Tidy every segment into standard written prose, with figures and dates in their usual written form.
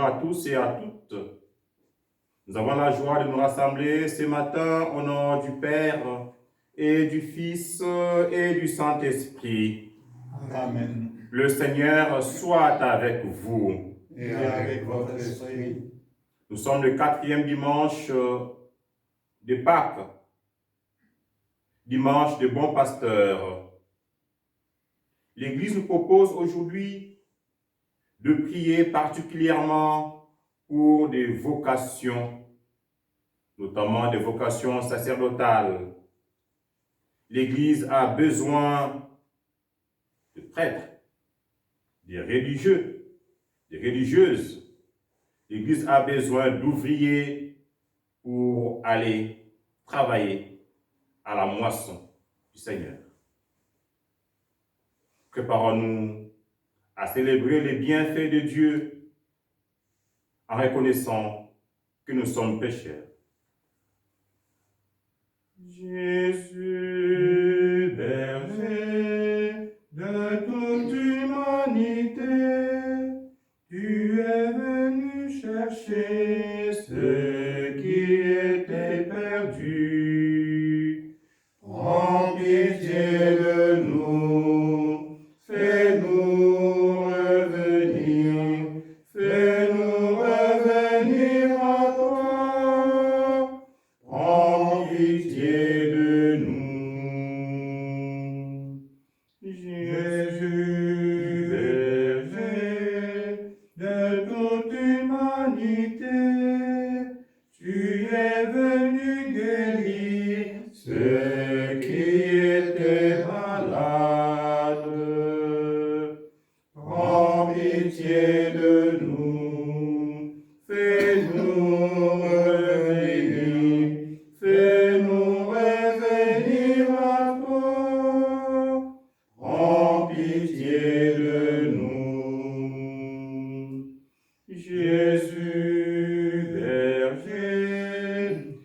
à tous et à toutes. Nous avons la joie de nous rassembler ce matin au nom du Père et du Fils et du Saint-Esprit. Amen. Le Seigneur soit avec vous. Et avec votre esprit. Nous sommes le 4e dimanche de Pâques, dimanche de Bon Pasteur. L'Église nous propose aujourd'hui de prier particulièrement pour des vocations, notamment des vocations sacerdotales. L'Église a besoin de prêtres, des religieux, des religieuses. L'Église a besoin d'ouvriers pour aller travailler à la moisson du Seigneur. Préparons-nous à célébrer les bienfaits de Dieu en reconnaissant que nous sommes pécheurs. Jésus, berger de toute humanité, tu es venu chercher ceux qui étaient perdus. Prends pitié de nous, fais-nous revenir à toi. Prends pitié de nous. Jésus, berger de toute humanité, tu es venu guérir ceux qui étaient malades. Prends pitié de nous, fais-nous revenir à toi. Prends pitié de nous. Jésus, berger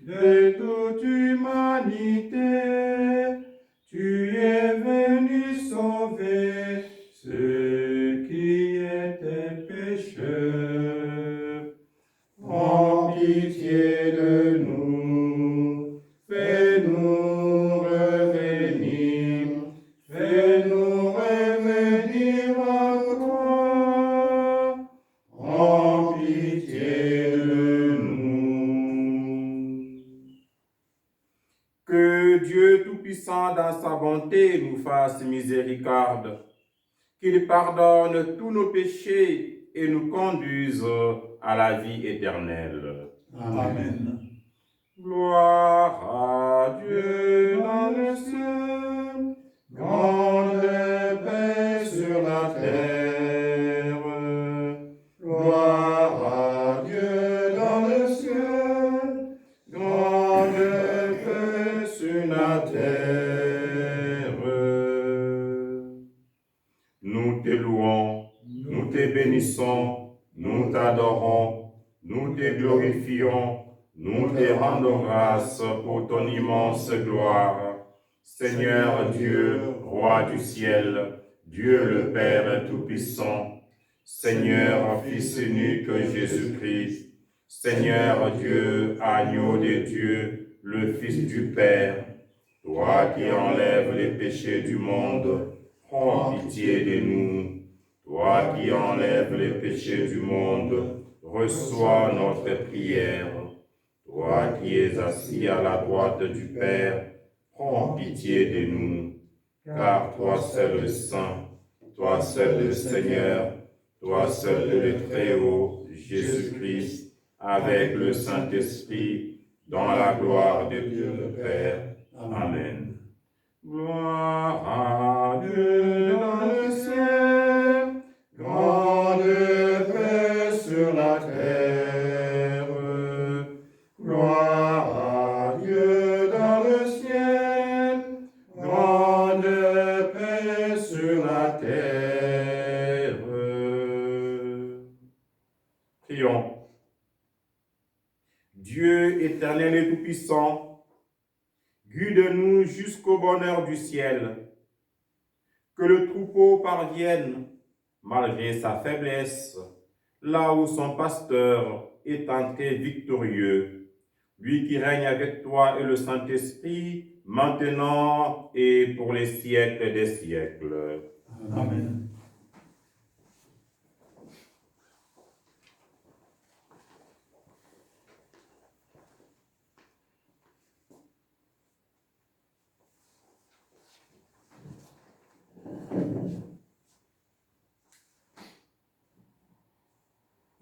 de toute humanité, tu es venu sauver ceux qui étaient pécheurs. Prends pitié de nous, fais-nous revenir à toi. Prends pitié de nous. Que Dieu Tout-Puissant, dans sa bonté, nous fasse miséricorde, qu'il pardonne tous nos péchés et nous conduise à la vie éternelle. Amen. Gloire à Dieu dans le ciel, grande paix sur la terre. Gloire à Dieu dans le ciel, grande paix sur la terre. Nous te louons, nous te bénissons, nous t'adorons, nous te glorifions, nous te rendons grâce pour ton immense gloire. Seigneur Dieu, Roi du ciel, Dieu le Père Tout-Puissant, Seigneur Fils unique Jésus-Christ, Seigneur Dieu, Agneau de Dieu, le Fils du Père, toi qui enlèves les péchés du monde, prends pitié de nous. Toi qui enlèves les péchés du monde, reçois notre prière. Toi qui es assis à la droite du Père, prends pitié de nous. Car toi seul le Saint, toi seul le Seigneur, toi seul le Très-Haut, Jésus-Christ, avec le Saint-Esprit, dans la gloire de Dieu le Père. Amen. Gloire à Dieu dans le ciel, grande paix sur la terre. Gloire à Dieu dans le ciel, grande paix sur la terre. Prions. Dieu éternel et tout-puissant, guide-nous jusqu'au bonheur du ciel. Que le troupeau parvienne, malgré sa faiblesse, là où son pasteur est entré victorieux, lui qui règne avec toi et le Saint-Esprit, maintenant et pour les siècles des siècles. Amen.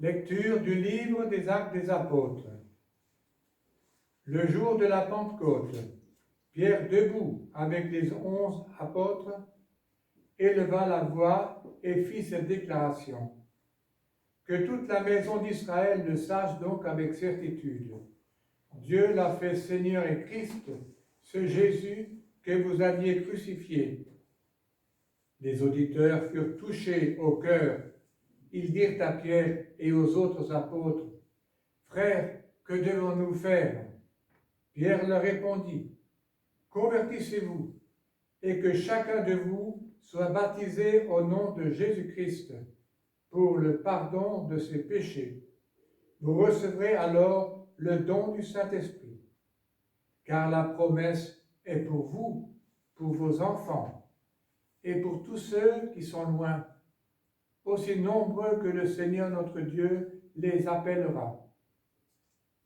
Lecture du livre des Actes des Apôtres. Le jour de la Pentecôte, Pierre, debout avec les 11 apôtres, éleva la voix et fit cette déclaration. Que toute la maison d'Israël le sache donc avec certitude. Dieu l'a fait Seigneur et Christ, ce Jésus que vous aviez crucifié. Les auditeurs furent touchés au cœur. Ils dirent à Pierre et aux autres apôtres, « Frères, que devons-nous faire ?» Pierre leur répondit, « Convertissez-vous, et que chacun de vous soit baptisé au nom de Jésus-Christ pour le pardon de ses péchés. Vous recevrez alors le don du Saint-Esprit, car la promesse est pour vous, pour vos enfants, et pour tous ceux qui sont loin, aussi nombreux que le Seigneur notre Dieu les appellera. »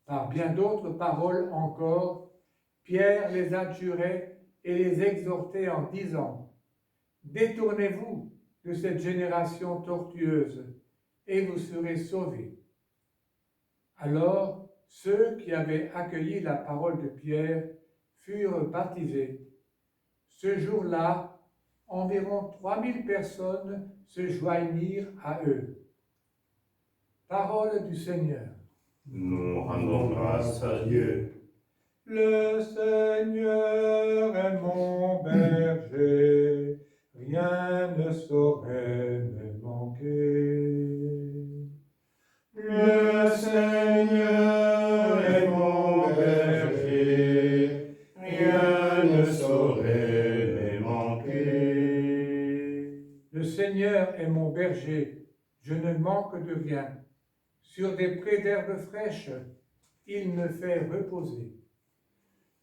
Par bien d'autres paroles encore, Pierre les adjurait et les exhortait en disant, « Détournez-vous de cette génération tortueuse, et vous serez sauvés. » Alors, ceux qui avaient accueilli la parole de Pierre furent baptisés. Ce jour-là, environ 3000 personnes se joignirent à eux. Parole du Seigneur. Nous rendons grâce à Dieu. Le Seigneur est mon berger, rien ne saurait me manquer. Le Seigneur est mon berger, rien ne saurait me manquer. Le Seigneur est mon berger, je ne manque de rien. Sur des prés d'herbes fraîches, il me fait reposer.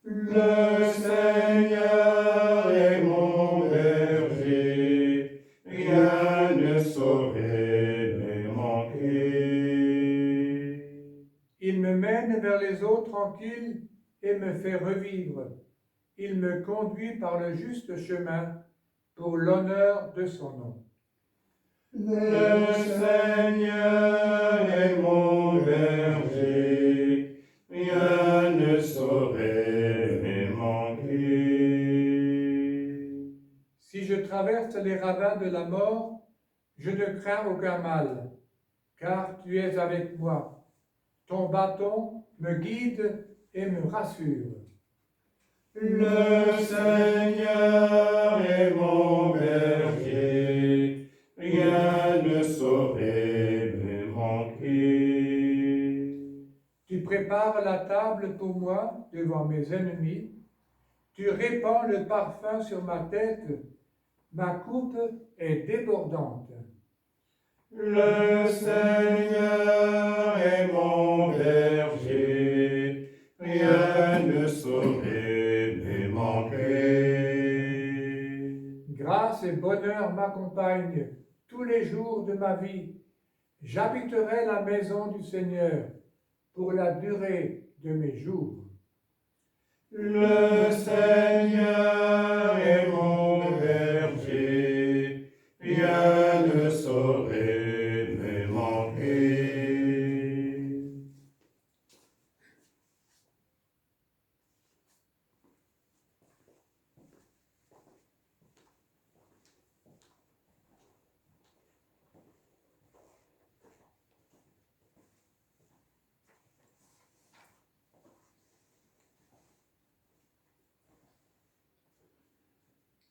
Le Seigneur est mon berger, rien ne saurait me manquer. Il me mène vers les eaux tranquilles et me fait revivre. Il me conduit par le juste chemin pour l'honneur de son nom. Le Seigneur est mon berger, rien ne saurait me manquer. Si je traverse les ravins de la mort, je ne crains aucun mal, car tu es avec moi. Ton bâton me guide et me rassure. Le Seigneur est mon berger, rien ne saurait me manquer. Tu prépares la table pour moi devant mes ennemis. Tu répands le parfum sur ma tête. Ma coupe est débordante. Le Seigneur est mon berger, rien ne saurait me manquer. Grâce et bonheur m'accompagnent tous les jours de ma vie. J'habiterai la maison du Seigneur pour la durée de mes jours. Le Seigneur est mon berger, rien ne saurait me manquer.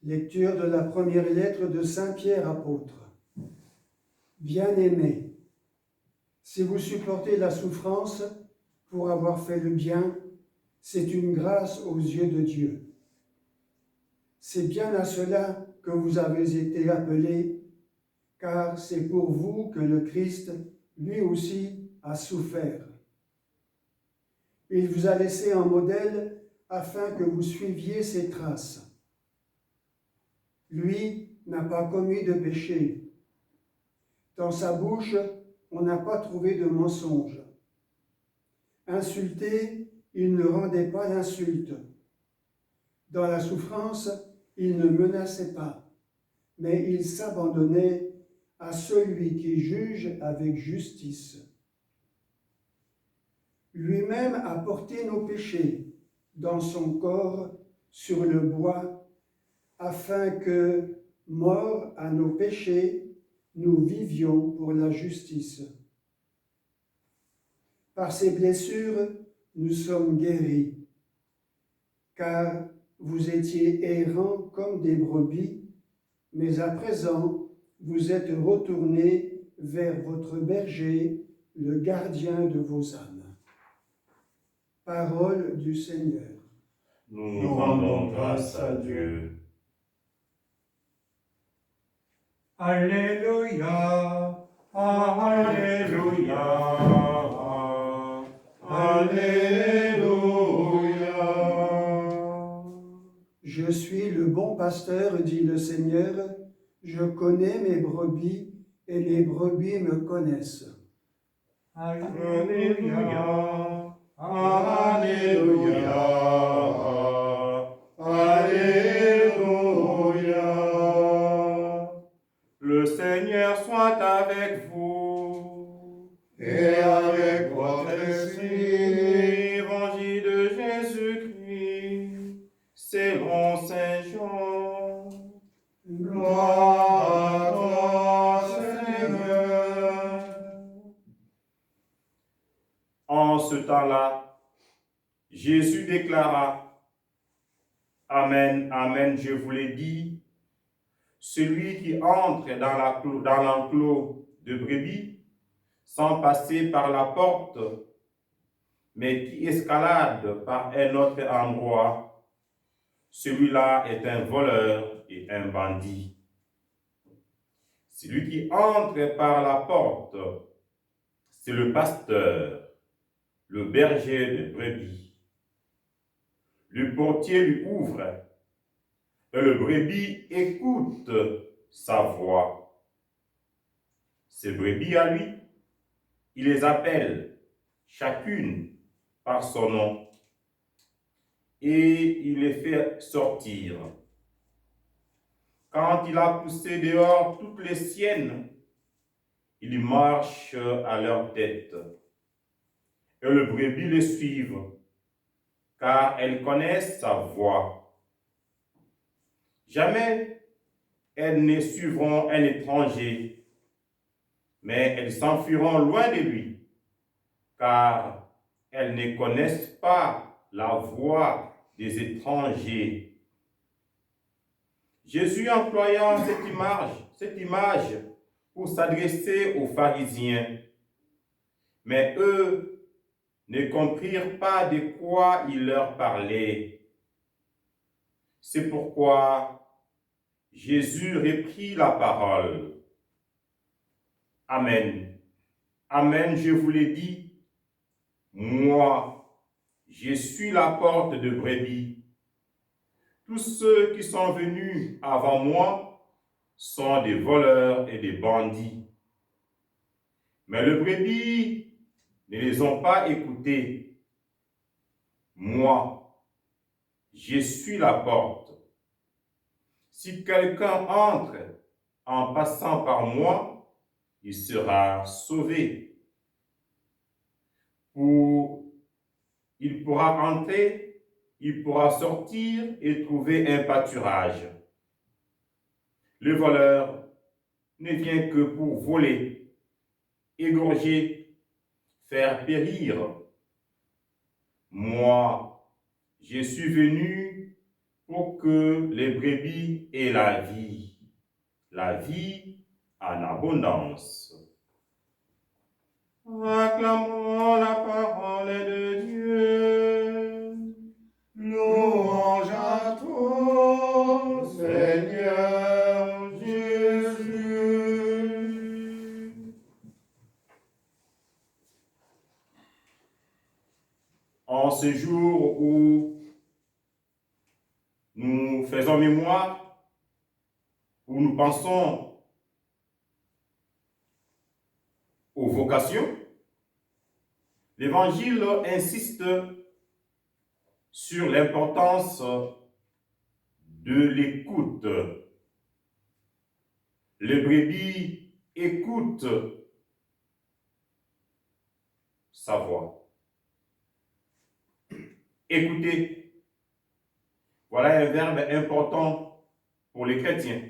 Lecture de la première lettre de Saint Pierre apôtre. Bien-aimés, si vous supportez la souffrance pour avoir fait le bien, c'est une grâce aux yeux de Dieu. C'est bien à cela que vous avez été appelés, car c'est pour vous que le Christ, lui aussi a souffert. Il vous a laissé un modèle afin que vous suiviez ses traces. Lui n'a pas commis de péché. Dans sa bouche, on n'a pas trouvé de mensonge. Insulté, il ne rendait pas l'insulte. Dans la souffrance, il ne menaçait pas, mais il s'abandonnait à celui qui juge avec justice. Lui-même a porté nos péchés dans son corps sur le bois, afin que, morts à nos péchés, nous vivions pour la justice. Par ses blessures, nous sommes guéris, car vous étiez errants comme des brebis, mais à présent, vous êtes retournés vers votre berger, le gardien de vos âmes. Parole du Seigneur. Nous rendons grâce à Dieu. Alléluia, Alléluia, Alléluia. Je suis le bon pasteur, dit le Seigneur. Je connais mes brebis et mes brebis me connaissent. Alléluia, Alléluia. Alléluia. Le Seigneur soit avec vous. Et avec votre esprit. Évangile de Jésus-Christ, selon Saint Jean. Gloire à toi, Seigneur. En ce temps-là, Jésus déclara: Amen, amen, je vous l'ai dit, celui qui entre dans l'enclos de brebis, sans passer par la porte, mais qui escalade par un autre endroit, celui-là est un voleur et un bandit. Celui qui entre par la porte, c'est le pasteur, le berger de brebis. Le portier lui ouvre, et le brebis écoute sa voix. Ces brebis à lui, il les appelle chacune par son nom, et il les fait sortir. Quand il a poussé dehors toutes les siennes, il marche à leur tête. Et le brebis les suivent, car elles connaissent sa voix. Jamais elles ne suivront un étranger, mais elles s'enfuiront loin de lui, car elles ne connaissent pas la voix des étrangers. Jésus employa cette image pour s'adresser aux pharisiens, mais eux ne comprirent pas de quoi il leur parlait. C'est pourquoi Jésus reprit la parole. Amen. Amen, je vous l'ai dit, moi, je suis la porte de brebis. Tous ceux qui sont venus avant moi sont des voleurs et des bandits. Mais les brebis ne les ont pas écoutés. Moi, je suis la porte. Si quelqu'un entre en passant par moi, il sera sauvé. Il pourra entrer, il pourra sortir et trouver un pâturage. Le voleur ne vient que pour voler, égorger, faire périr. Moi, je suis venu pour que les brebis aient la vie en abondance. Acclamons la parole de Dieu. Louange à toi, Seigneur Jésus. ce jour où nous faisons mémoire, où nous pensons aux vocations, l'Évangile insiste sur l'importance de l'écoute. Le brebis écoute sa voix. Écouter, voilà un verbe important pour les chrétiens.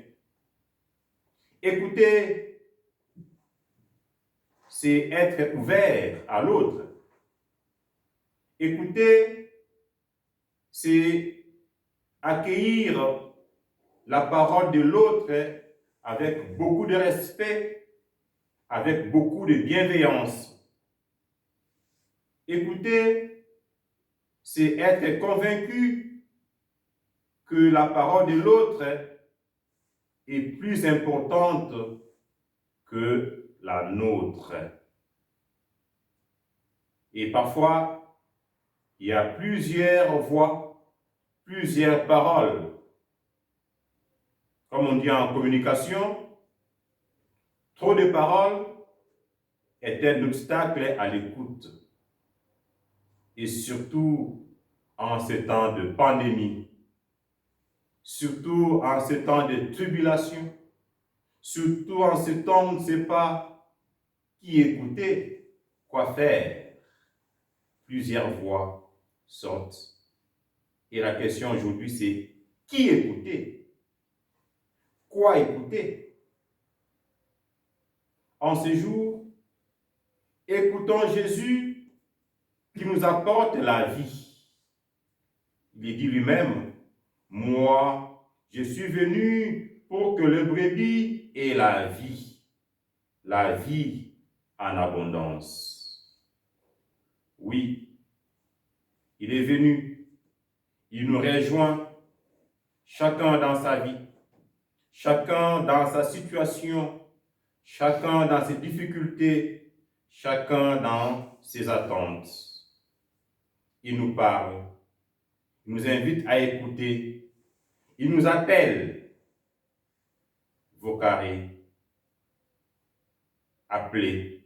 Écouter, c'est être ouvert à l'autre. Écouter, c'est accueillir la parole de l'autre avec beaucoup de respect, avec beaucoup de bienveillance. Écouter, c'est être convaincu que la parole de l'autre est plus importante que la nôtre. Et parfois, il y a plusieurs voix, plusieurs paroles. Comme on dit en communication, trop de paroles est un obstacle à l'écoute. Et surtout en ces temps de pandémie, surtout en ces temps de tribulation, surtout en ces temps où on ne sait pas qui écouter, quoi faire. Plusieurs voix sortent. Et la question aujourd'hui, c'est qui écouter? Quoi écouter? En ce jour, écoutons Jésus qui nous apporte la vie. Il dit lui-même, moi, je suis venu pour que le brebis ait la vie en abondance. Oui, il est venu, il nous rejoint, chacun dans sa vie, chacun dans sa situation, chacun dans ses difficultés, chacun dans ses attentes. Il nous parle, il nous invite à écouter, il nous appelle, vocare, appeler.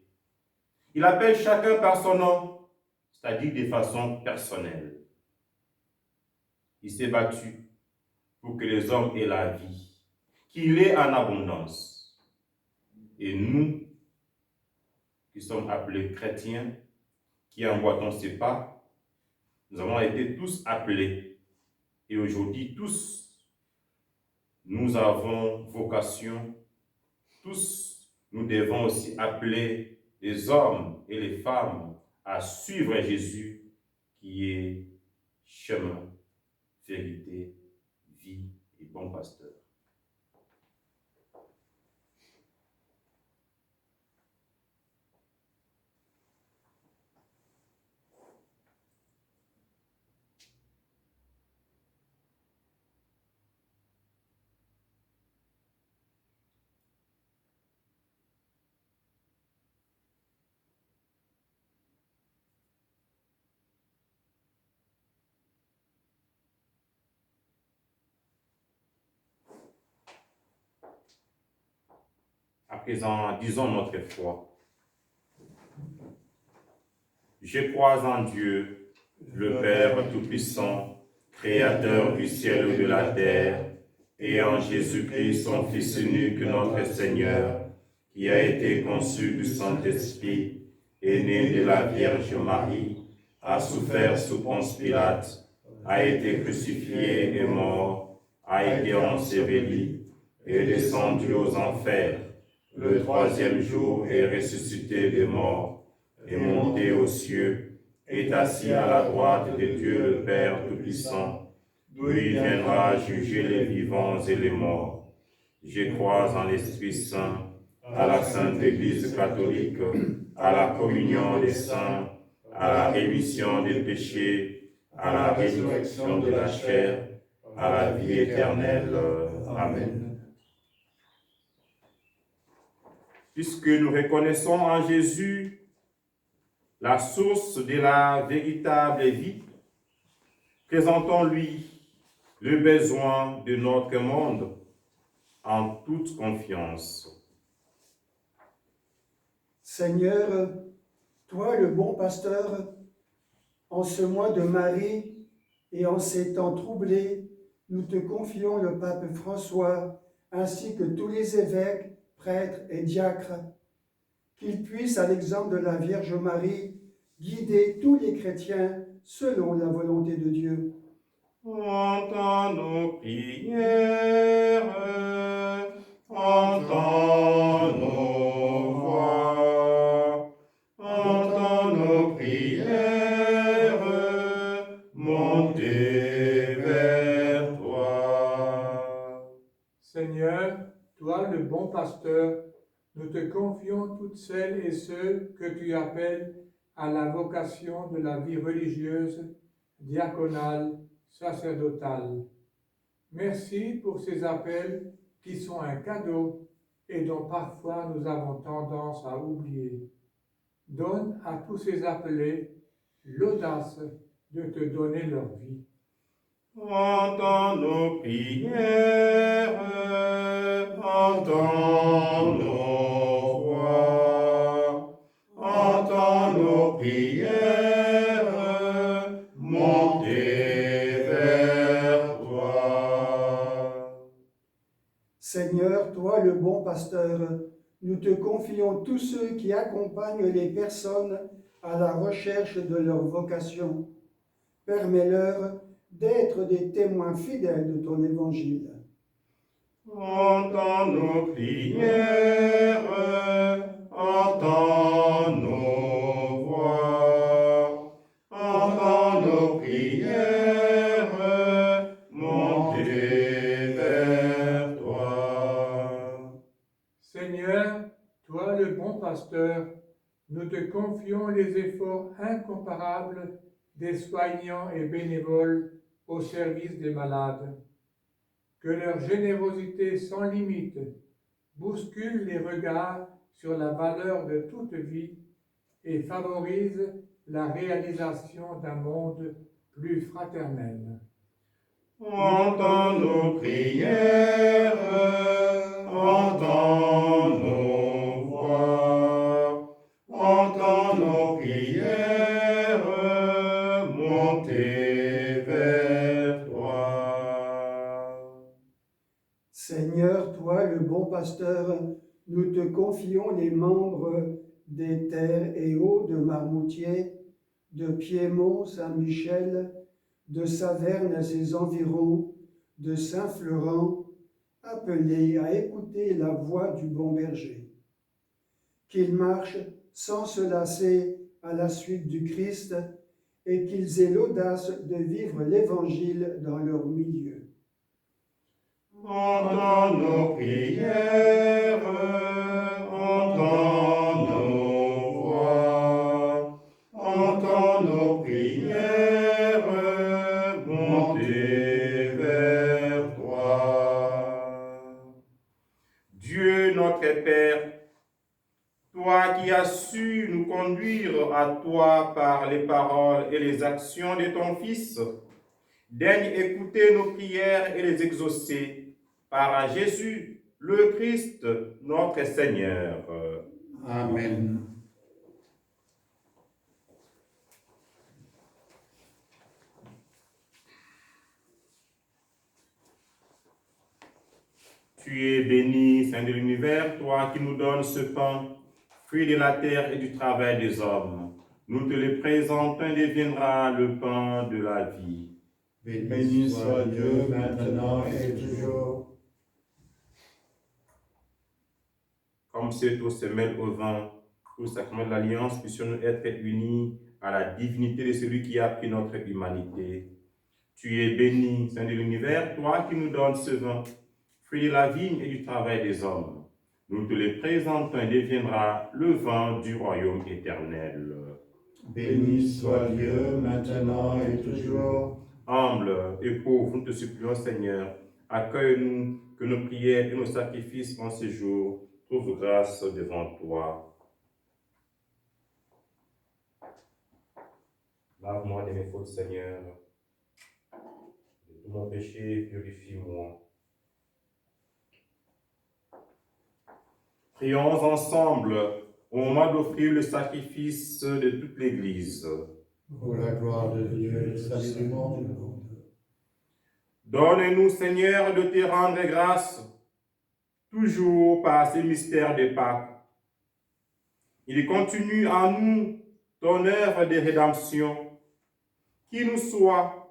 Il appelle chacun par son nom, c'est-à-dire de façon personnelle. Il s'est battu pour que les hommes aient la vie, qu'il ait en abondance. Et nous, qui sommes appelés chrétiens, qui emboîtons ces pas, nous avons été tous appelés. Et aujourd'hui, tous, nous avons vocation, tous, nous devons aussi appeler les hommes et les femmes à suivre Jésus, qui est chemin, vérité, vie et bon pasteur. À présent, disons notre foi. Je crois en Dieu, le Père Tout-Puissant, Créateur du ciel et de la terre, et en Jésus-Christ, son Fils unique, notre Seigneur, qui a été conçu du Saint-Esprit, est né de la Vierge Marie, a souffert sous Ponce Pilate, a été crucifié et mort, a été enseveli, est descendu aux enfers. Le troisième jour est ressuscité des morts, est monté aux cieux, est assis à la droite de Dieu le Père Tout-Puissant, d'où il viendra juger les vivants et les morts. Je crois en l'Esprit Saint, à la Sainte Église catholique, à la communion des saints, à la rémission des péchés, à la résurrection de la chair, à la vie éternelle. Amen. Puisque nous reconnaissons en Jésus la source de la véritable vie, Présentons-lui le besoin de notre monde en toute confiance. Seigneur, toi le bon pasteur, en ce mois de Marie et en ces temps troublés, nous te confions le pape François ainsi que tous les évêques, prêtres et diacres, qu'ils puissent, à l'exemple de la Vierge Marie, guider tous les chrétiens selon la volonté de Dieu. Entends nos prières, entends nos voix, entends nos prières, montez vers toi. Seigneur, toi le bon pasteur, nous te confions toutes celles et ceux que tu appelles à la vocation de la vie religieuse, diaconale, sacerdotale. Merci pour ces appels qui sont un cadeau et dont parfois nous avons tendance à oublier. Donne à tous ces appelés l'audace de te donner leur vie. Entends nos prières, entends nos voix, entends nos prières, montez vers toi. Seigneur, toi le bon pasteur, nous te confions tous ceux qui accompagnent les personnes à la recherche de leur vocation. Permets-leur d'être des témoins fidèles de ton évangile. Entends nos prières, entends nos voix, entends nos prières, montez vers toi. Seigneur, toi le bon pasteur, nous te confions les efforts incomparables des soignants et bénévoles au service des malades. Que leur générosité sans limite bouscule les regards sur la valeur de toute vie et favorise la réalisation d'un monde plus fraternel. Entends nos prières, entends nos voix, entends nos prières, montez vers toi. Seigneur, toi le bon pasteur, nous te confions les membres des terres et eaux de Marmoutier, de Piémont, Saint-Michel, de Saverne et ses environs, de Saint-Florent, appelés à écouter la voix du bon berger. Qu'ils marchent sans se lasser à la suite du Christ et qu'ils aient l'audace de vivre l'Évangile dans leur milieu. Entends nos prières, entends nos voix, entends nos prières, montez vers toi. Dieu notre Père, toi qui as su nous conduire à toi par les paroles et les actions de ton Fils, daigne écouter nos prières et les exaucer par Jésus, le Christ, notre Seigneur. Amen. Tu es béni, Saint de l'univers, toi qui nous donnes ce pain, fruit de la terre et du travail des hommes. Nous te le présentons, il deviendra le pain de la vie. Béni soit Dieu maintenant et toujours. Comme ces eaux se mêlent au vin, au sacrement de l'Alliance, puissions-nous être unis à la divinité de celui qui a pris notre humanité. Tu es béni, Saint de l'univers, toi qui nous donnes ce vin, fruit de la vigne et du travail des hommes. Nous te le présentons et deviendra le vin du royaume éternel. Béni soit Dieu maintenant et toujours. Humble et pauvre, nous te supplions, Seigneur, accueille-nous, que nos prières et nos sacrifices en ce jour trouvent grâce devant toi. Lave-moi de mes fautes, Seigneur, Tous mon péché, purifie-moi. Prions ensemble au moment d'offrir le sacrifice de toute l'Église. Pour la gloire de Dieu et le salut du monde. Donne-nous, Seigneur, de te rendre grâce, toujours par ces mystères de Pâques. Il continue en nous ton œuvre de rédemption, qui nous soit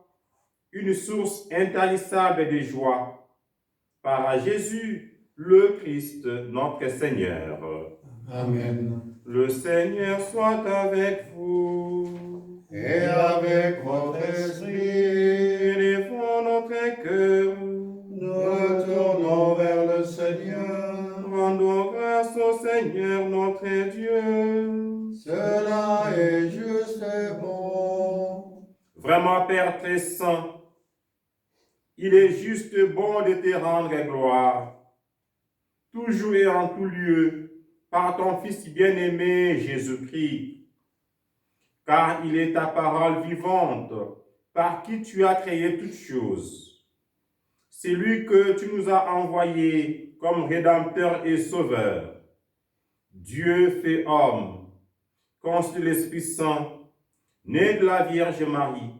une source intarissable de joie. Par Jésus, le Christ, notre Seigneur. Amen. Le Seigneur soit avec vous. Et avec votre esprit, Élevons notre cœur. nous tournons vers le Seigneur. Rendons grâce au Seigneur notre Dieu. Cela est juste et bon. Vraiment, Père très saint, il est juste bon de te rendre gloire, toujours et en tout lieu, par ton Fils bien-aimé Jésus-Christ, car il est ta parole vivante, par qui tu as créé toutes choses. C'est lui que tu nous as envoyé comme Rédempteur et Sauveur. Dieu fait homme, conçu de l'Esprit Saint, né de la Vierge Marie,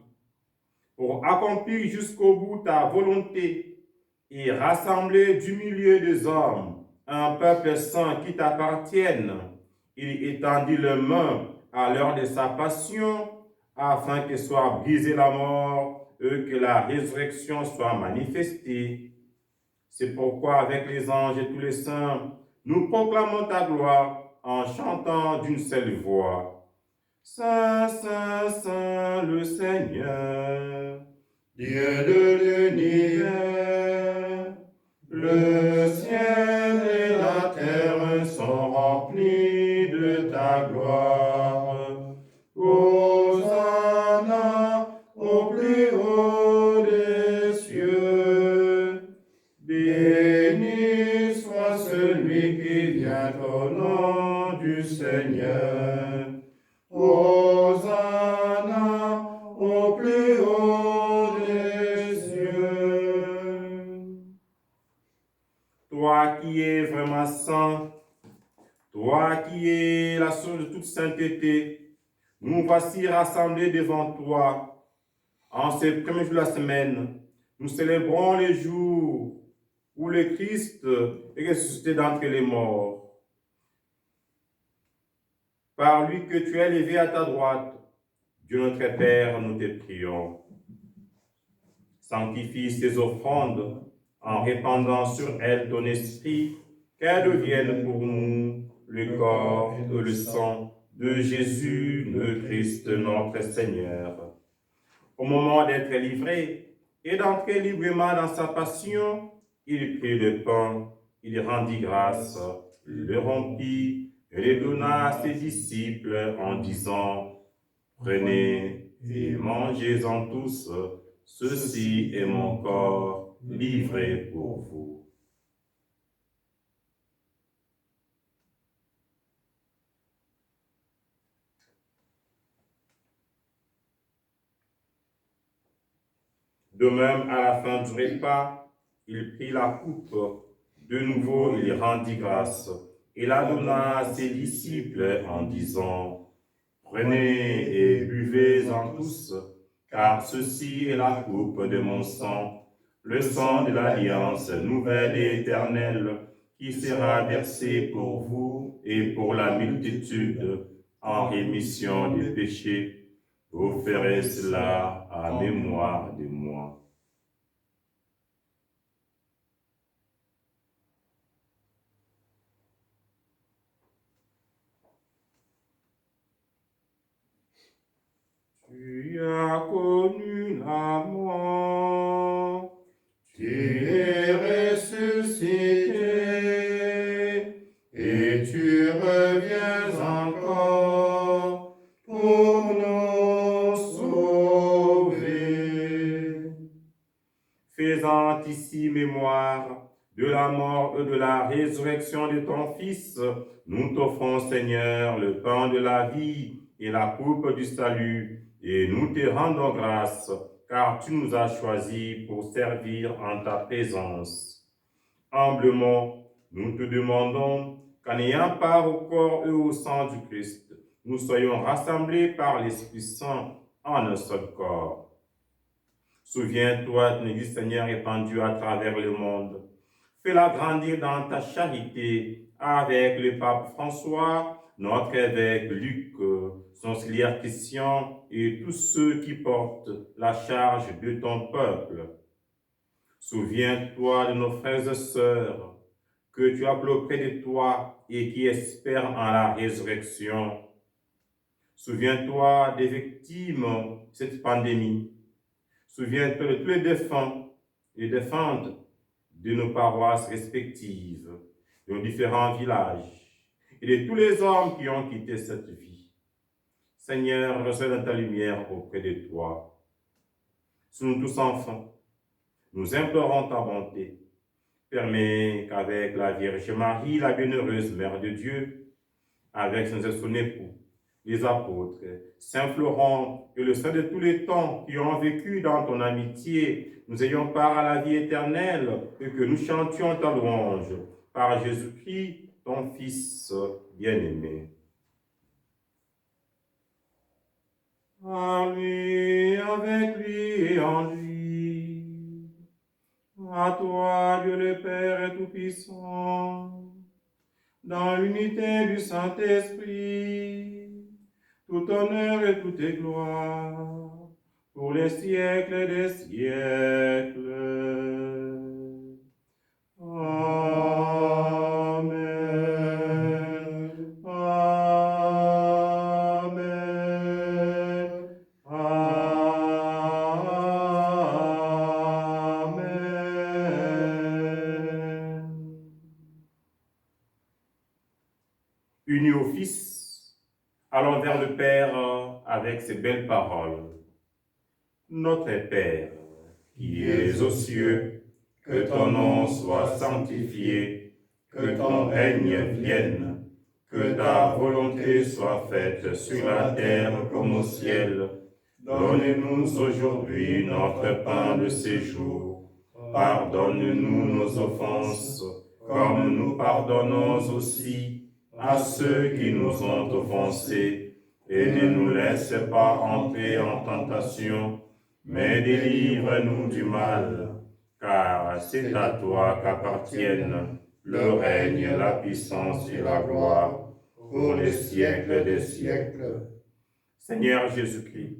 pour accomplir jusqu'au bout ta volonté et rassembler du milieu des hommes un peuple saint qui t'appartienne. Il étendit les mains à l'heure de sa passion, afin que soit brisée la mort et que la résurrection soit manifestée. C'est pourquoi, avec les anges et tous les saints, nous proclamons ta gloire en chantant d'une seule voix. Saint, Saint, Saint, le Seigneur, Dieu de l'univers, le ciel et la terre sont remplis de ta gloire. Hosanna au plus haut des cieux. Béni soit celui qui vient au nom du Seigneur. Hosanna au plus haut des cieux. Toi qui es vraiment saint, toi qui es la source de toute sainteté, nous voici rassemblés devant toi. En ce premier jour de la semaine, nous célébrons le jour où le Christ est ressuscité d'entre les morts. Par lui que tu es élevé à ta droite, Dieu notre Père, nous te prions. Sanctifie ces offrandes en répandant sur elles ton esprit, qu'elles deviennent pour nous le corps et le sang de Jésus, le Christ, notre Seigneur. Au moment d'être livré et d'entrer librement dans sa passion, il prit le pain, il rendit grâce, le rompit, et le donna à ses disciples en disant, « Prenez et mangez-en tous, ceci est mon corps livré pour vous. » De même, à la fin du repas, il prit la coupe. De nouveau, il rendit grâce et la donna à ses disciples en disant, « Prenez et buvez-en tous, car ceci est la coupe de mon sang, le sang de l'alliance nouvelle et éternelle, qui sera versé pour vous et pour la multitude en rémission des péchés. Vous ferez cela à mémoire de moi. » Tu as connu la mort, tu es ressuscité, et tu reviens encore pour nous sauver. Faisant ici mémoire de la mort et de la résurrection de ton Fils, nous t'offrons, Seigneur, le pain de la vie et la coupe du salut, et nous te rendons grâce car tu nous as choisis pour servir en ta présence. Humblement, nous te demandons qu'en ayant part au corps et au sang du Christ, nous soyons rassemblés par l'Esprit Saint en un seul corps. Souviens-toi de ton Église, Seigneur, répandue à travers le monde. Fais-la grandir dans ta charité avec le pape François, notre évêque Luc, son auxiliaire Christian et tous ceux qui portent la charge de ton peuple. Souviens-toi de nos frères et sœurs que tu as appelés auprès de toi et qui espèrent en la résurrection. Souviens-toi des victimes de cette pandémie. Souviens-toi de tous les défunts et défuntes de nos paroisses respectives, de nos différents villages et de tous les hommes qui ont quitté cette vie. Seigneur, reçois dans ta lumière auprès de toi. Sous nous tous enfants, nous implorons ta bonté. Permets qu'avec la Vierge Marie, la bienheureuse Mère de Dieu, avec son époux, les apôtres, Saint Florent et le saint de tous les temps qui ont vécu dans ton amitié, nous ayons part à la vie éternelle et que nous chantions ta louange par Jésus-Christ, ton Fils bien-aimé. À lui, avec lui et en lui, à toi, Dieu le Père Tout-Puissant, dans l'unité du Saint-Esprit, tout honneur et toute gloire, pour les siècles des siècles. Amen. Amen. Amen. Unis au Fils, allons vers le Père avec ces belles paroles. Notre Père, qui es aux cieux, que ton nom soit sanctifié, que ton règne vienne, que ta volonté soit faite sur la terre comme au ciel. Donne-nous aujourd'hui notre pain de ce jour. Pardonne-nous nos offenses, comme nous pardonnons aussi à ceux qui nous ont offensés. Et ne nous laisse pas entrer en tentation, mais délivre-nous du mal. Car c'est à toi qu'appartiennent le règne, la puissance et la gloire pour les siècles des siècles. Seigneur Jésus-Christ,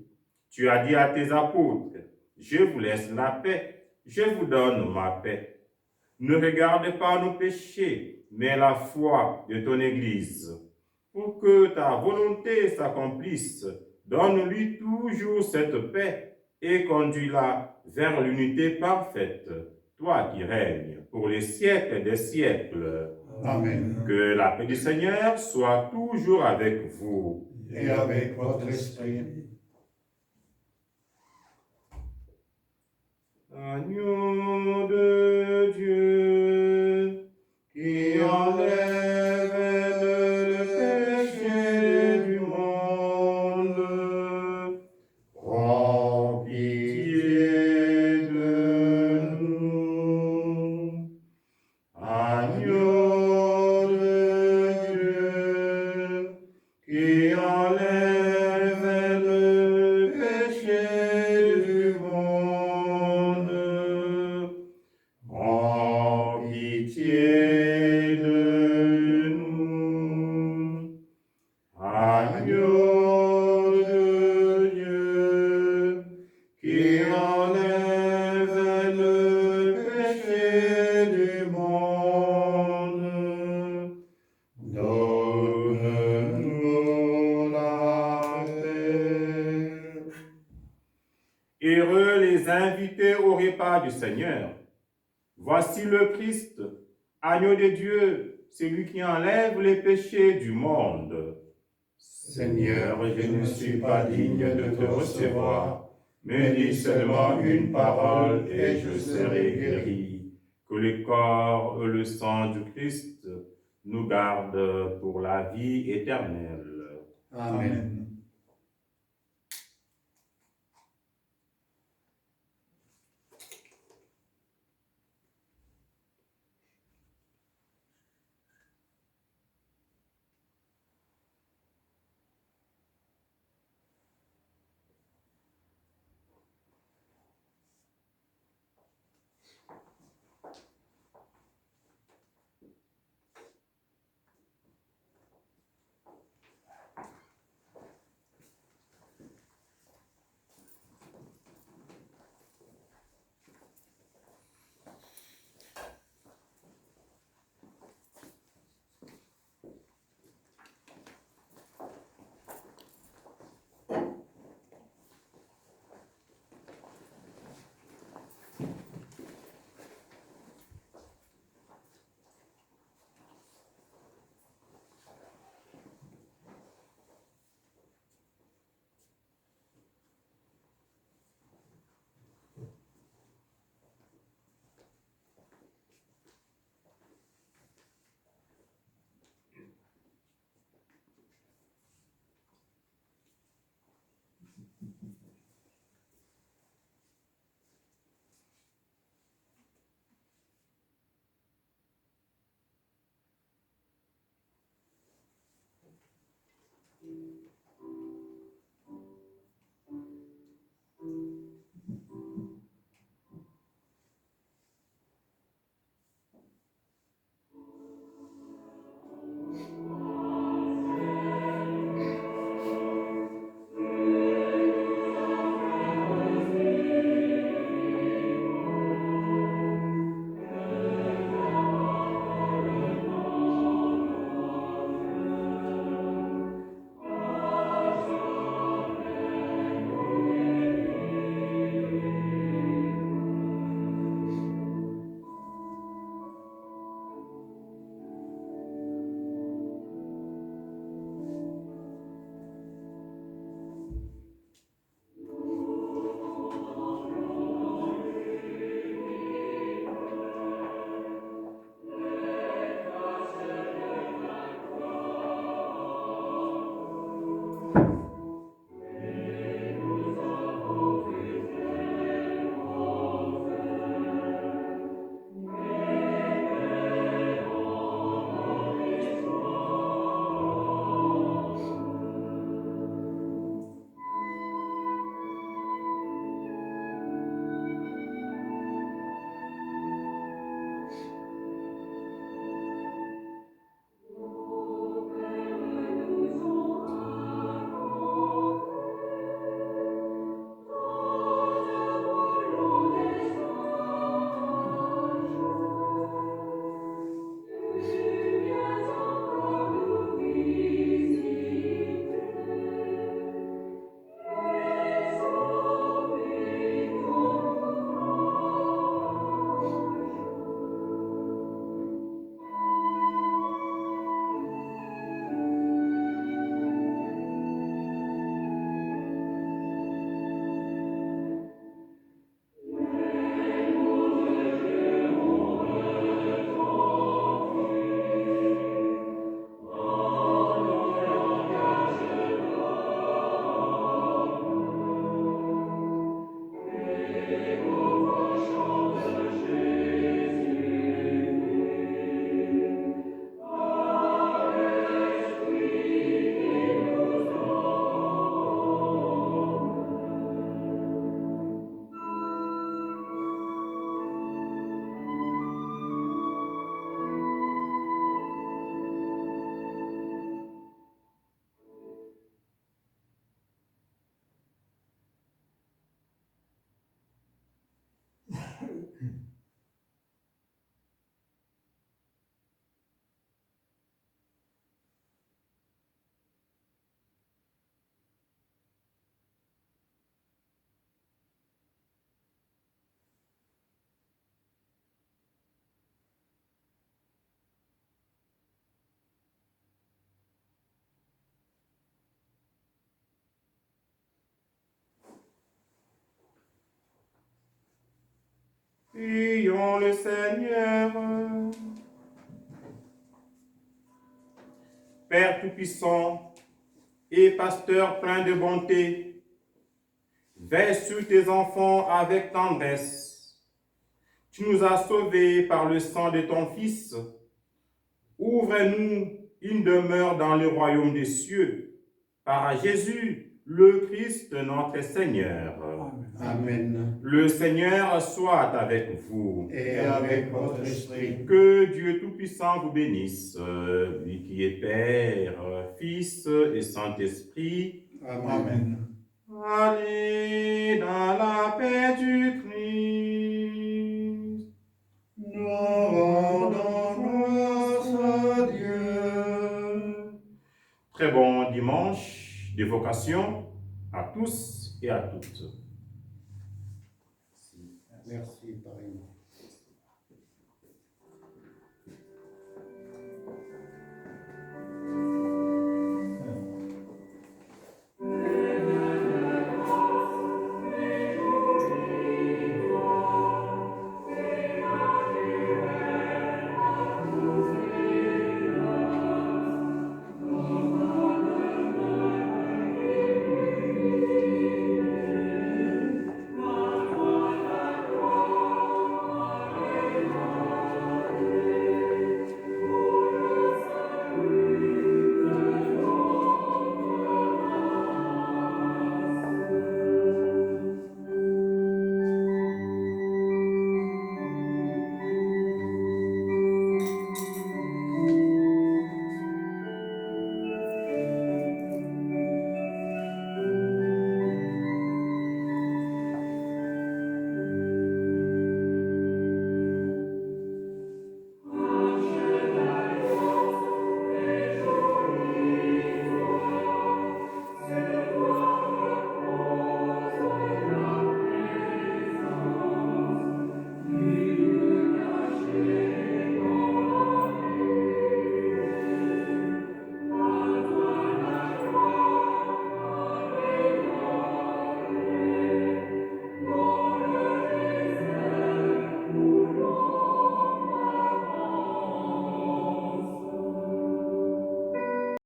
tu as dit à tes apôtres, je vous laisse la paix, je vous donne ma paix. Ne regarde pas nos péchés, mais la foi de ton Église. Pour que ta volonté s'accomplisse, donne-lui toujours cette paix et conduis-la vers l'unité parfaite, toi qui règnes pour les siècles des siècles. Amen. Que la paix du Seigneur soit toujours avec vous. Et avec votre esprit. Agneau de Dieu, qui enlève le péché du monde, prends pitié de nous. Agneau de Dieu, qui enlève le péché du monde, prends pitié de nous. Agneau de Dieu, qui enlève le péché du monde, donne-nous la paix. Heureux les invités au repas du Seigneur. Voici le Christ, agneau de Dieu, celui qui enlève les péchés du monde. Seigneur, je ne suis pas digne de te recevoir, mais dis seulement une parole et je serai guéri. Que le corps et le sang du Christ nous gardent pour la vie éternelle. Amen. Prions le Seigneur. Père Tout-Puissant et Pasteur plein de bonté, veille sur tes enfants avec tendresse. Tu nous as sauvés par le sang de ton Fils. Ouvre-nous une demeure dans le royaume des cieux, par Jésus, le Christ, notre Seigneur. Amen. Le Seigneur soit avec vous. Et avec votre esprit. Que Dieu Tout-Puissant vous bénisse, lui qui est Père, Fils et Saint-Esprit. Amen. Allez dans la paix du Christ. Nous rendons grâce à Dieu. Très bon dimanche de vocation à tous et à toutes. Merci, pareillement.